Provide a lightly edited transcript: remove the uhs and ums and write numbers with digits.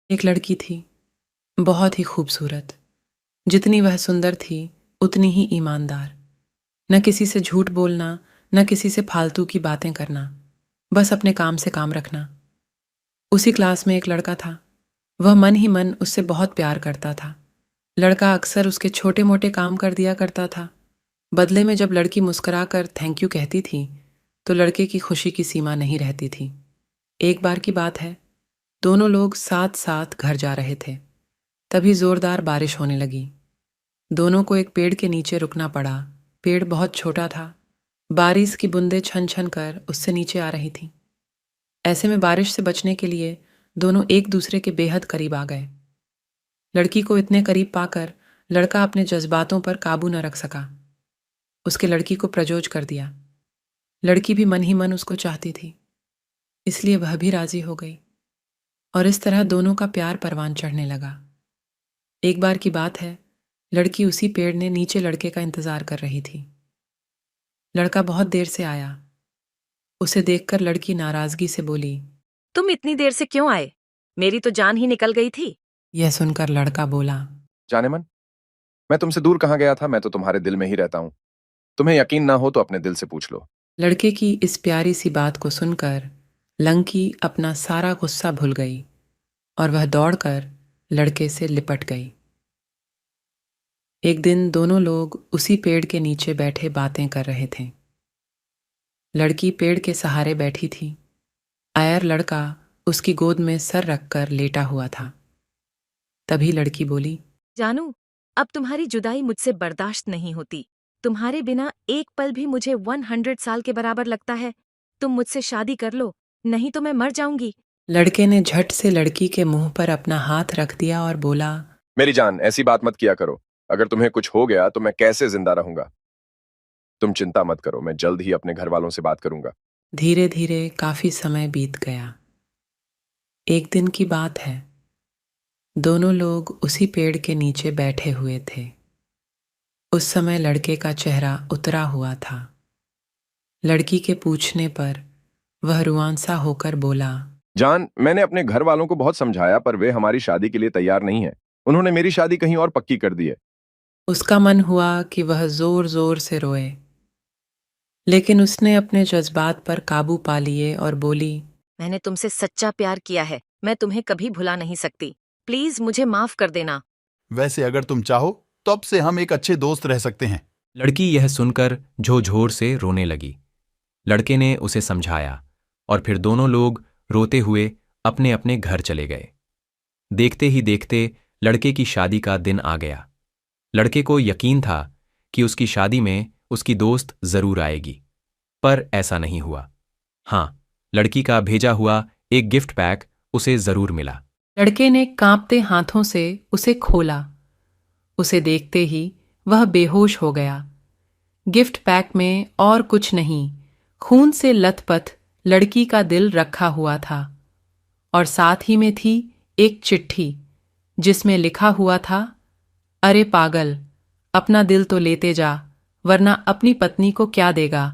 एक लड़की थी, बहुत ही खूबसूरत। जितनी वह सुंदर थी उतनी ही ईमानदार। न किसी से झूठ बोलना, न किसी से फालतू की बातें करना, बस अपने काम से काम रखना। उसी क्लास में एक लड़का था। वह मन ही मन उससे बहुत प्यार करता था। लड़का अक्सर उसके छोटे मोटे काम कर दिया करता था। बदले में जब लड़की मुस्कुरा कर थैंक यू कहती थी तो लड़के की खुशी की सीमा नहीं रहती थी। एक बार की बात है, दोनों लोग साथ साथ घर जा रहे थे। तभी जोरदार बारिश होने लगी। दोनों को एक पेड़ के नीचे रुकना पड़ा। पेड़ बहुत छोटा था। बारिश की बूंदें छन छन कर उससे नीचे आ रही थीं। ऐसे में बारिश से बचने के लिए दोनों एक दूसरे के बेहद करीब आ गए। लड़की को इतने करीब पाकर लड़का अपने जज्बातों पर काबू न रख सका। उसके लड़की को प्रपोज कर दिया। लड़की भी मन ही मन उसको चाहती थी, इसलिए वह भी राजी हो गई और इस तरह दोनों का प्यार परवान चढ़ने लगा। एक बार की बात है, लड़की उसी पेड़ ने नीचे लड़के का इंतजार कर रही थी। लड़का बहुत देर से आया। उसे देखकर लड़की नाराजगी से बोली, तुम इतनी देर से क्यों आए? मेरी तो जान ही निकल गई थी। यह सुनकर लड़का बोला, जाने मन, मैं तुमसे दूर कहाँ गया था, मैं तो तुम्हारे दिल में ही रहता हूँ। तुम्हें यकीन ना हो तो अपने दिल से पूछ लो। लड़के की इस प्यारी सी बात को सुनकर लंकी अपना सारा गुस्सा भूल गई और वह दौड़कर लड़के से लिपट गई। एक दिन दोनों लोग उसी पेड़ के नीचे बैठे बातें कर रहे थे। लड़की पेड़ के सहारे बैठी थी। आयर लड़का उसकी गोद में सर रखकर लेटा हुआ था। तभी लड़की बोली, जानू, अब तुम्हारी जुदाई मुझसे बर्दाश्त नहीं होती। तुम्हारे बिना एक पल भी मुझे 100 साल के बराबर लगता है। तुम मुझसे शादी कर लो, नहीं तो मैं मर जाऊंगी। लड़के ने झट से लड़की के मुंह पर अपना हाथ रख दिया और बोला, मेरी जान, ऐसी बात मत किया करो। अगर तुम्हें कुछ हो गया तो मैं कैसे जिंदा रहूंगा? तुम चिंता मत करो, मैं जल्द ही अपने घर वालों से बात करूंगा। धीरे धीरे काफी समय बीत गया। एक दिन की बात है, दोनों लोग उसी पेड़ के नीचे बैठे हुए थे। उस समय लड़के का चेहरा उतरा हुआ था। लड़की के पूछने पर वह रुआंसा होकर बोला, जान, मैंने अपने घर वालों को बहुत समझाया पर वे हमारी शादी के लिए तैयार नहीं है। उन्होंने मेरी शादी कहीं और पक्की कर दी है। उसका मन हुआ कि वह जोर जोर से रोए, लेकिन उसने अपने जज्बात पर काबू पा लिए और बोली, मैंने तुमसे सच्चा प्यार किया है, मैं तुम्हें कभी भुला नहीं सकती। प्लीज मुझे माफ कर देना। वैसे अगर तुम चाहो तो अब से हम एक अच्छे दोस्त रह सकते हैं। लड़की यह सुनकर झोझोर से रोने लगी। लड़के ने उसे समझाया और फिर दोनों लोग रोते हुए अपने अपने घर चले गए। देखते ही देखते लड़के की शादी का दिन आ गया। लड़के को यकीन था कि उसकी शादी में उसकी दोस्त जरूर आएगी, पर ऐसा नहीं हुआ। हाँ, लड़की का भेजा हुआ एक गिफ्ट पैक उसे जरूर मिला। लड़के ने कांपते हाथों से उसे खोला। उसे देखते ही वह बेहोश हो गया। गिफ्ट पैक में और कुछ नहीं, खून से लथपथ लड़की का दिल रखा हुआ था और साथ ही में थी एक चिट्ठी जिसमें लिखा हुआ था, अरे पागल, अपना दिल तो लेते जा, वरना अपनी पत्नी को क्या देगा।